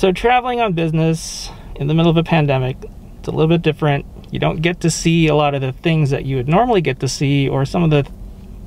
So traveling on business in the middle of a pandemic, it's a little bit different. You don't get to see a lot of the things that you would normally get to see, or some of the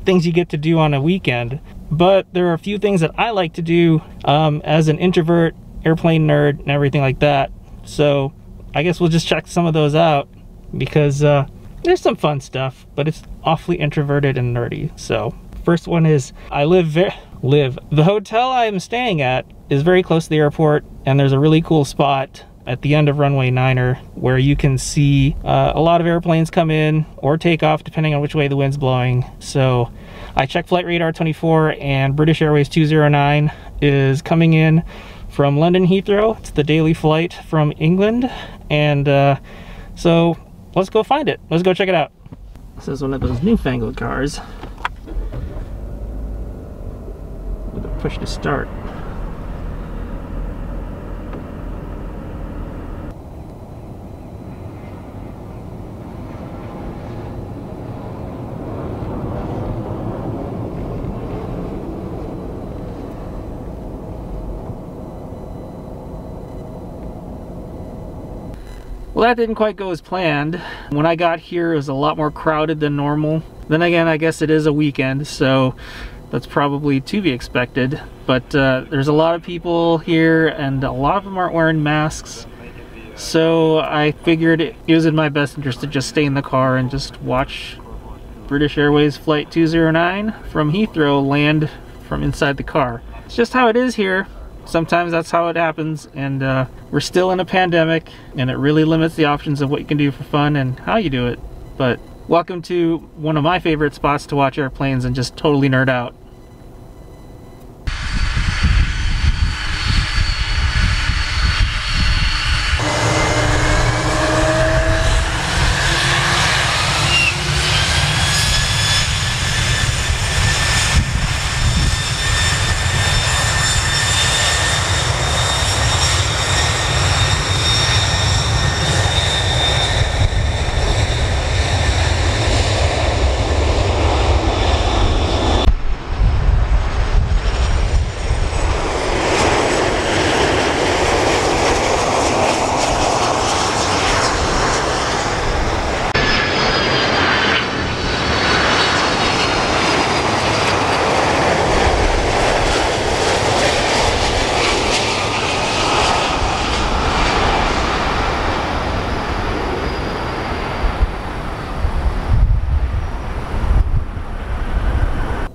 things you get to do on a weekend. But there are a few things that I like to do as an introvert, airplane nerd, and everything like that. So I guess we'll just check some of those out, because there's some fun stuff, but it's awfully introverted and nerdy. So first one is, I the hotel I'm staying at is very close to the airport, and there's a really cool spot at the end of runway 9er where you can see a lot of airplanes come in or take off depending on which way the wind's blowing. So I checked Flight Radar 24, and British Airways 209 is coming in from London Heathrow. It's the daily flight from England, and so let's go find it. Let's go check it out. This is one of those newfangled cars with a push to start. Well, that didn't quite go as planned. When I got here, it was a lot more crowded than normal. Then again, I guess it is a weekend, so that's probably to be expected. But there's a lot of people here, and a lot of them aren't wearing masks. So I figured it was in my best interest to just stay in the car and just watch British Airways Flight 209 from Heathrow land from inside the car. It's just how it is here. Sometimes that's how it happens, and we're still in a pandemic, and it really limits the options of what you can do for fun and how you do it. But welcome to one of my favorite spots to watch airplanes and just totally nerd out.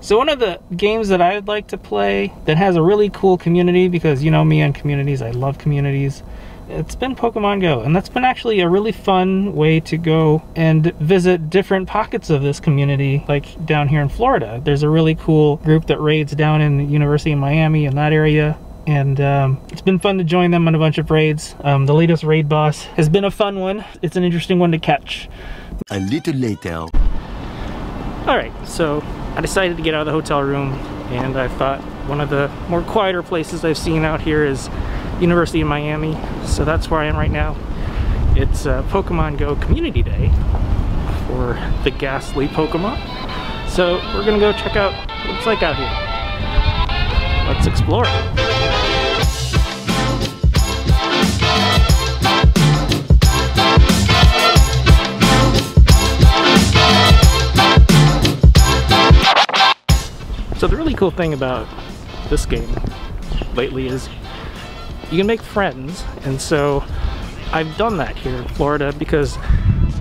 So one of the games that I would like to play that has a really cool community, because you know me and communities, I love communities, it's been Pokemon Go. And that's been actually a really fun way to go and visit different pockets of this community, like down here in Florida. There's a really cool group that raids down in the University of Miami in that area. And it's been fun to join them on a bunch of raids. The latest raid boss has been a fun one. It's an interesting one to catch. A little later. Alright, so I decided to get out of the hotel room, and I thought one of the more quieter places I've seen out here is University of Miami. So that's where I am right now. It's Pokemon Go Community Day for the ghastly Pokemon. So we're gonna go check out what it's like out here. Let's explore it. So the really cool thing about this game lately is you can make friends, and so I've done that here in Florida because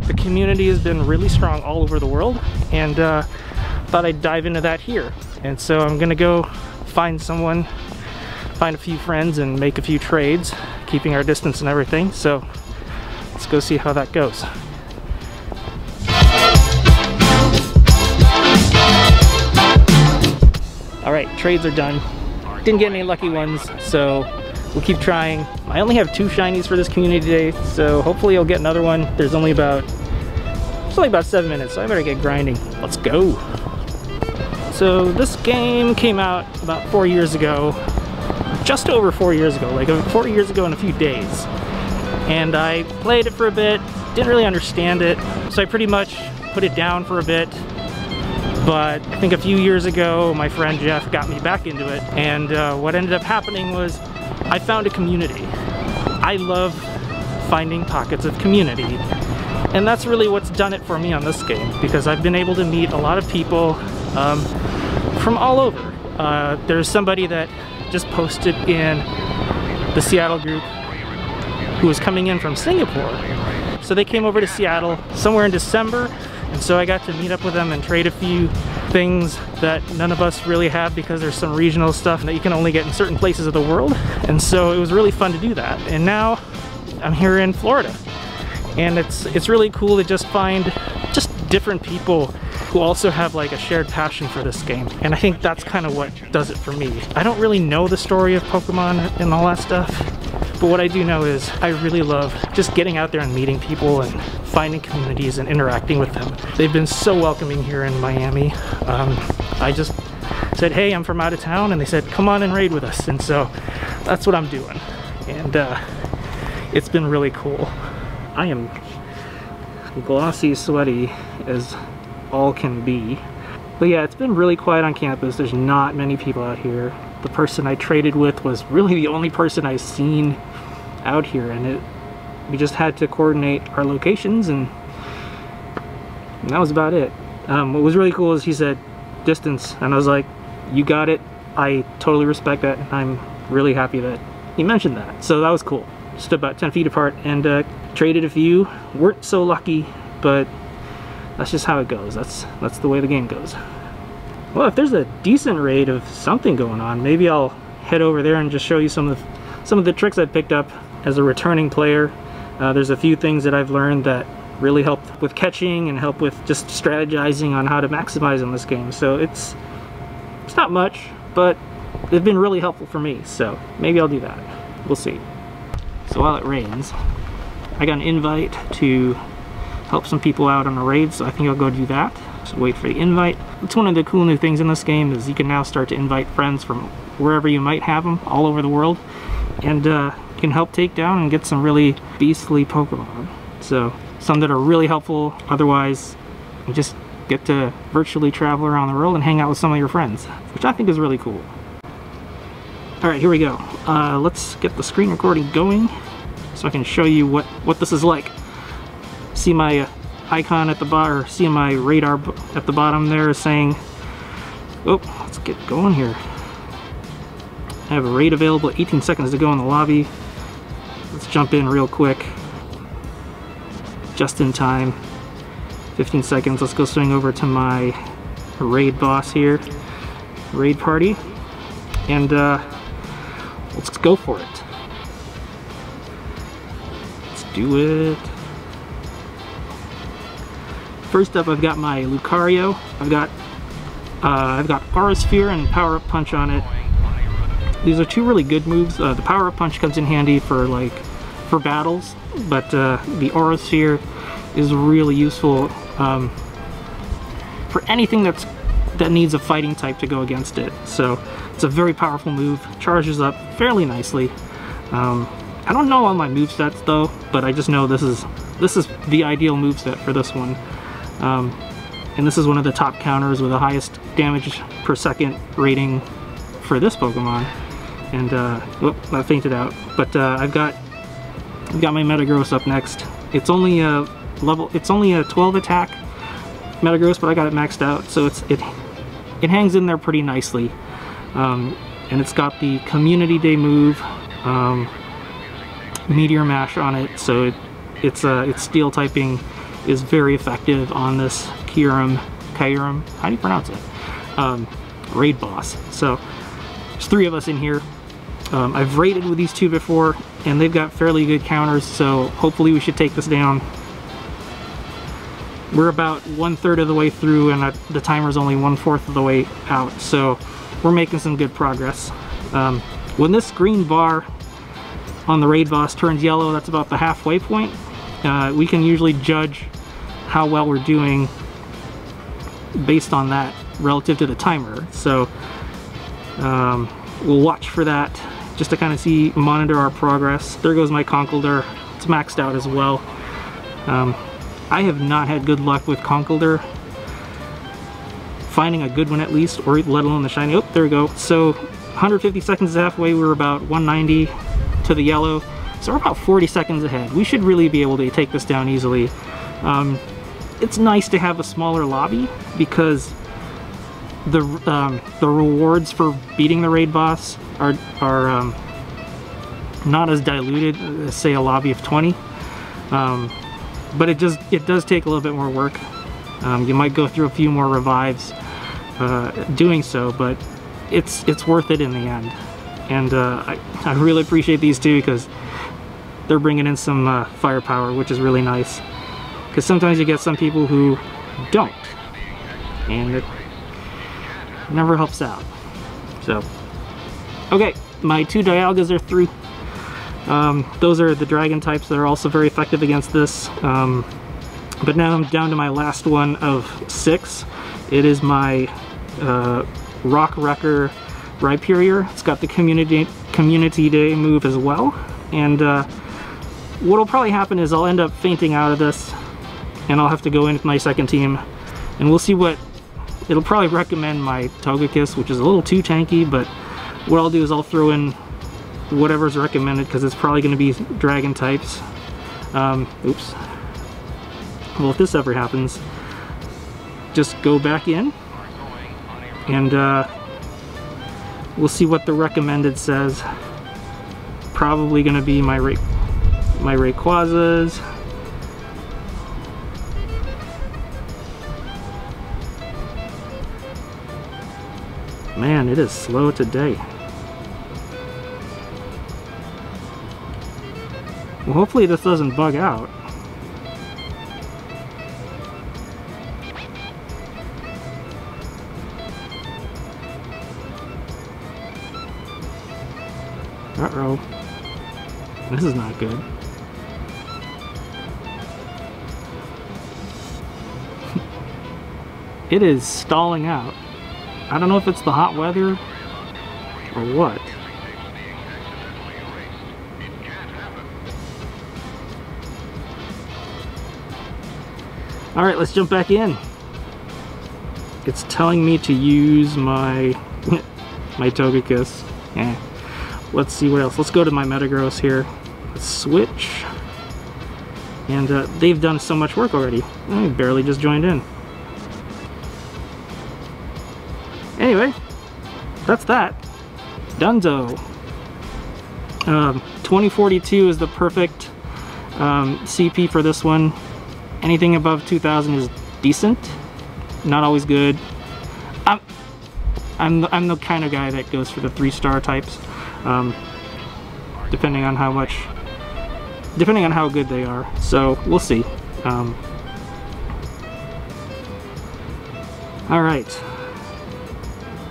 the community has been really strong all over the world, and thought I'd dive into that here. And so I'm gonna go find a few friends and make a few trades, keeping our distance and everything. So let's go see how that goes. Alright, trades are done. Didn't get any lucky ones, so we'll keep trying. I only have 2 shinies for this community day, so hopefully I'll get another one. It's only about 7 minutes, so I better get grinding. Let's go. So this game came out about 4 years ago, just over 4 years ago, like 4 years ago in a few days. And I played it for a bit, didn't really understand it, so I pretty much put it down for a bit. But I think a few years ago, my friend Jeff got me back into it, and what ended up happening was I found a community. I love finding pockets of community. And that's really what's done it for me on this game, because I've been able to meet a lot of people from all over. There's somebody that just posted in the Seattle group who was coming in from Singapore. So they came over to Seattle somewhere in December, and so I got to meet up with them and trade a few things that none of us really have, because there's some regional stuff that you can only get in certain places of the world. And so it was really fun to do that. And now I'm here in Florida, and it's really cool to just find just different people who also have like a shared passion for this game. And I think that's kind of what does it for me. I don't really know the story of Pokemon and all that stuff, but what I do know is I really love just getting out there and meeting people and finding communities and interacting with them. They've been so welcoming here in Miami. I just said, hey, I'm from out of town, and they said, come on and raid with us. And so that's what I'm doing. And it's been really cool. I am glossy, sweaty as all can be. But yeah, it's been really quiet on campus. There's not many people out here. The person I traded with was really the only person I've seen out here, and we just had to coordinate our locations, and that was about it. What was really cool is he said distance, and I was like, you got it. I totally respect that, and I'm really happy that he mentioned that. So that was cool. Just about 10 feet apart, and traded a few. Weren't so lucky, but that's just how it goes. That's the way the game goes. Well, if there's a decent raid of something going on, maybe I'll head over there and just show you some of the tricks I picked up as a returning player. There's a few things that I've learned that really help with catching and help with just strategizing on how to maximize on this game. So it's not much, but they've been really helpful for me. So maybe I'll do that. We'll see. So while it rains, I got an invite to help some people out on a raid, so I think I'll go do that. So wait for the invite. It's one of the cool new things in this game is you can now start to invite friends from wherever you might have them, all over the world, and you can help take down and get some really beastly Pokemon. So some that are really helpful. Otherwise, you just get to virtually travel around the world and hang out with some of your friends, which I think is really cool. Alright, here we go. Let's get the screen recording going so I can show you what this is like. See my icon at the bottom, or see my radar at the bottom there saying, oh, let's get going here. I have a raid available, 18 seconds to go in the lobby. Let's jump in real quick. Just in time. 15 seconds, let's go swing over to my raid boss here. Raid party. And let's go for it. Let's do it. First up, I've got my Lucario. I've got Aura Sphere and Power Up Punch on it. These are two really good moves. The Power Up Punch comes in handy for battles, but the Aura Sphere is really useful for anything that needs a fighting type to go against it. So it's a very powerful move. Charges up fairly nicely. I don't know all my movesets though, but I just know this is the ideal moveset for this one. And this is one of the top counters with the highest damage per second rating for this Pokemon. And whoop, I fainted out. But I've got my Metagross up next. It's only a 12 attack Metagross, but I got it maxed out, so it hangs in there pretty nicely. And it's got the Community Day move, Meteor Mash on it, so its steel typing is very effective on this Kyurem, how do you pronounce it? Raid boss. So there's 3 of us in here. I've raided with these 2 before, and they've got fairly good counters, so hopefully we should take this down. We're about 1/3 of the way through, and the timer's only 1/4 of the way out, so we're making some good progress. When this green bar on the raid boss turns yellow, that's about the halfway point. We can usually judge how well we're doing based on that relative to the timer. So we'll watch for that just to kind of monitor our progress. There goes my Conkeldurr. It's maxed out as well. I have not had good luck with Conkeldurr finding a good one at least, or let alone the shiny. Oh, there we go. So 150 seconds is halfway. We're about 190 to the yellow. So we're about 40 seconds ahead. We should really be able to take this down easily. It's nice to have a smaller lobby because the rewards for beating the raid boss are not as diluted as, say, a lobby of 20. But it does take a little bit more work. You might go through a few more revives doing so, but it's worth it in the end. And I really appreciate these two because they're bringing in some firepower, which is really nice. Because sometimes you get some people who don't, and it never helps out. So, okay, my 2 Dialgas are through. Those are the dragon types that are also very effective against this. But now I'm down to my last one of 6. It is my Rock Wrecker Rhyperior. It's got the Community Day move as well. And what'll probably happen is I'll end up fainting out of this, and I'll have to go in with my second team. And we'll see what... It'll probably recommend my Togekiss, which is a little too tanky, but what I'll do is I'll throw in whatever's recommended, because it's probably going to be dragon types. Oops. Well, if this ever happens, just go back in, and we'll see what the recommended says. Probably going to be my Rayquazas. Man, it is slow today. Well, hopefully this doesn't bug out. Uh-oh. This is not good. It is stalling out. I don't know if it's the hot weather or what. Alright, let's jump back in. It's telling me to use my my Togekiss. Yeah. Let's see what else. Let's go to my Metagross here. Let's switch. And they've done so much work already. I barely just joined in. Anyway, that's that. Dunzo. 2042 is the perfect CP for this one. Anything above 2000 is decent, not always good. I'm the kind of guy that goes for the 3-star types, depending on how good they are. So we'll see. All right,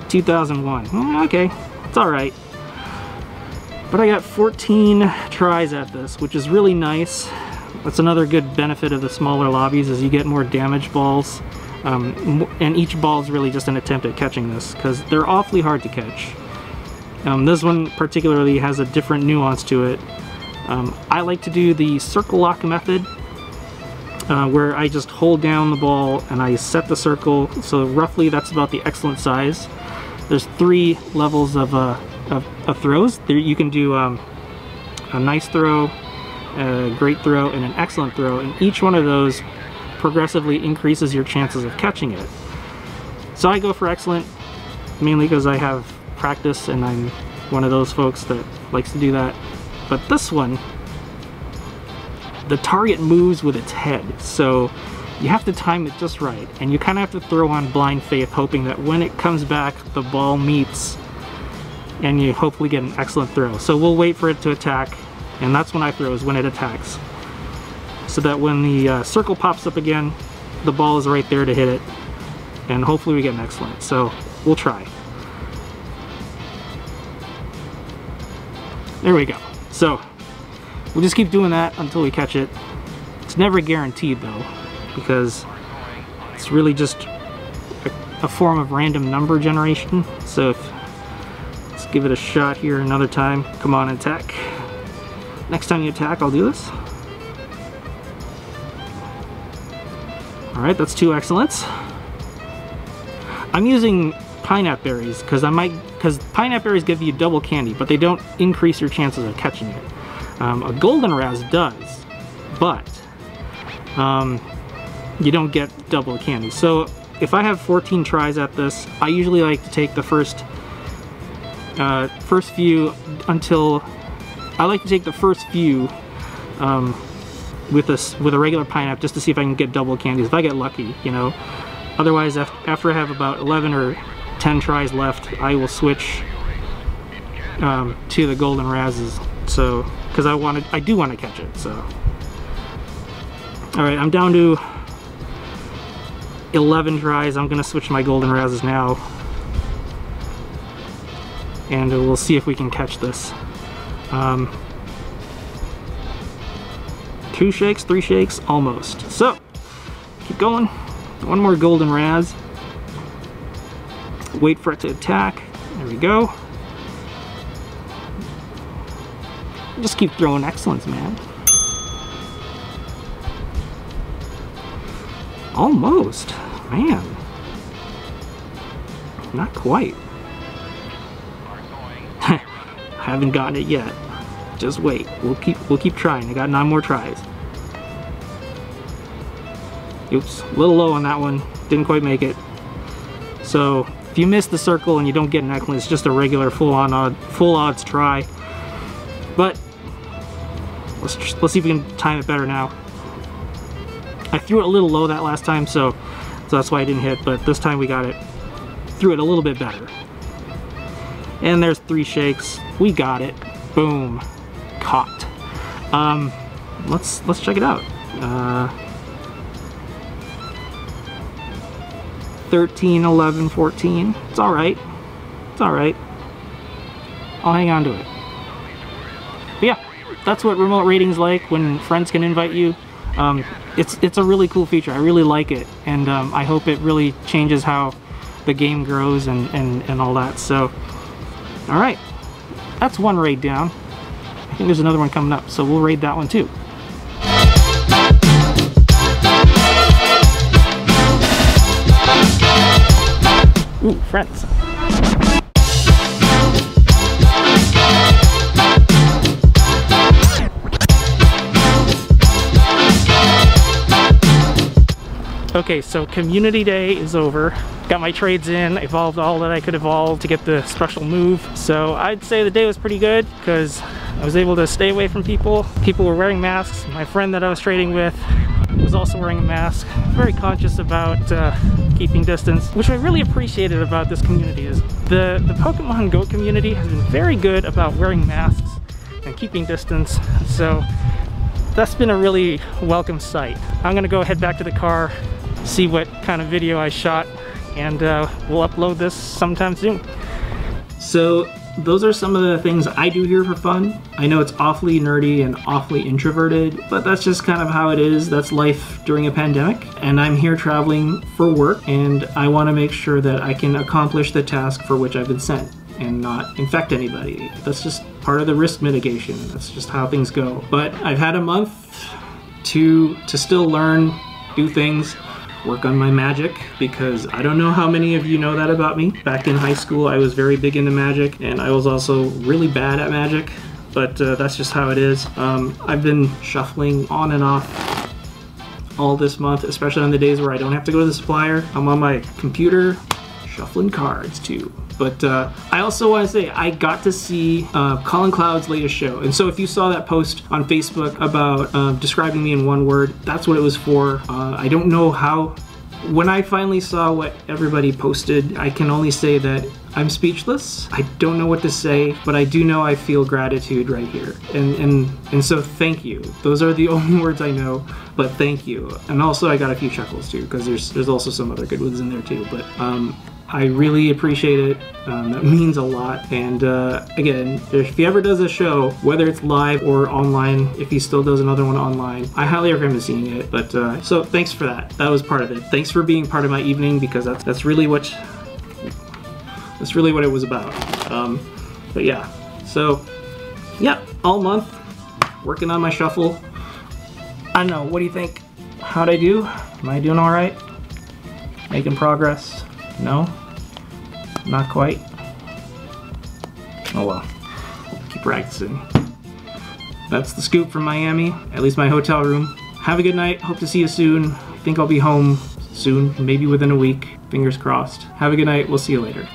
2001. Okay, it's all right. But I got 14 tries at this, which is really nice. That's another good benefit of the smaller lobbies, is you get more damage balls. And each ball is really just an attempt at catching this, because they're awfully hard to catch. This one particularly has a different nuance to it. I like to do the circle lock method, where I just hold down the ball and I set the circle, so roughly that's about the excellent size. There's 3 levels of throws. There you can do a nice throw, a great throw, and an excellent throw, and each one of those progressively increases your chances of catching it. So I go for excellent, mainly because I have practice and I'm one of those folks that likes to do that. But this one, the target moves with its head, so you have to time it just right, and you kind of have to throw on blind faith, hoping that when it comes back, the ball meets, and you hopefully get an excellent throw. So we'll wait for it to attack, and that's when I throw, is when it attacks. So that when the circle pops up again, the ball is right there to hit it, and hopefully we get an excellent. So we'll try. There we go. So we'll just keep doing that until we catch it. It's never guaranteed though, because it's really just a form of random number generation. So let's give it a shot here another time. Come on, attack. Next time you attack, I'll do this. Alright, that's 2 excellents. I'm using pineapple berries because pineapple berries give you double candy, but they don't increase your chances of catching it. A golden raz does, but you don't get double candy. So if I have 14 tries at this, I usually like to take the first few until I like to take the first few with a regular pineapple just to see if I can get double candies. If I get lucky, you know. Otherwise, after I have about 11 or 10 tries left, I will switch to the golden razes. So, because I do want to catch it. So, all right, I'm down to 11 tries. I'm gonna switch to my golden razes now, and we'll see if we can catch this. 2 shakes, 3 shakes, almost. So, keep going. One more golden raz. Wait for it to attack. There we go. Just keep throwing excellence, man. Almost, man. Not quite. Haven't gotten it yet. Just wait. We'll keep trying. I got 9 more tries. Oops, a little low on that one. Didn't quite make it. So if you miss the circle and you don't get an excellence, it's just a regular full odds try. But let's see if we can time it better now. I threw it a little low that last time, so that's why I didn't hit, but this time we got it. Threw it a little bit better. And there's 3 shakes. We got it. Boom. Caught. Let's check it out. 13, 11, 14. It's all right. It's all right. I'll hang on to it. But yeah, that's what remote raiding's like when friends can invite you. It's a really cool feature. I really like it, and I hope it really changes how the game grows and all that. So, all right, that's one raid down. I think there's another one coming up, so we'll raid that one too. Ooh, friends. Okay, so community day is over. Got my trades in, evolved all that I could evolve to get the special move. So I'd say the day was pretty good because I was able to stay away from people. People were wearing masks. My friend that I was trading with was also wearing a mask. Very conscious about keeping distance, which I really appreciated about this community is the Pokemon Go community has been very good about wearing masks and keeping distance. So that's been a really welcome sight. I'm gonna go head back to the car, see what kind of video I shot, and we'll upload this sometime soon. So those are some of the things I do here for fun. I know it's awfully nerdy and awfully introverted, but that's just kind of how it is. That's life during a pandemic, and I'm here traveling for work, and I want to make sure that I can accomplish the task for which I've been sent and not infect anybody. That's just part of the risk mitigation. That's just how things go. But I've had a month to still learn, do things, work on my magic, because I don't know how many of you know that about me. Back in high school, I was very big into magic, and I was also really bad at magic, but that's just how it is. I've been shuffling on and off all this month, especially on the days where I don't have to go to the supplier. I'm on my computer shuffling cards too. But I also want to say I got to see Colin Cloud's latest show. And so if you saw that post on Facebook about describing me in one word, that's what it was for. I don't know how. When I finally saw what everybody posted, I can only say that I'm speechless. I don't know what to say, but I do know I feel gratitude right here. And so thank you. Those are the only words I know, but thank you. And also I got a few chuckles too, because there's also some other good ones in there too. But I really appreciate it. That means a lot. And again, if he ever does a show, whether it's live or online, if he still does another one online, I highly recommend seeing it. But so thanks for that. That was part of it. Thanks for being part of my evening, because that's really what it was about. But yeah, so yeah, all month working on my shuffle. I don't know. What do you think? How'd I do? Am I doing all right? Making progress? No? Not quite? Oh well. Keep practicing. That's the scoop from Miami, at least my hotel room. Have a good night. Hope to see you soon. I think I'll be home soon, maybe within a week. Fingers crossed. Have a good night. We'll see you later.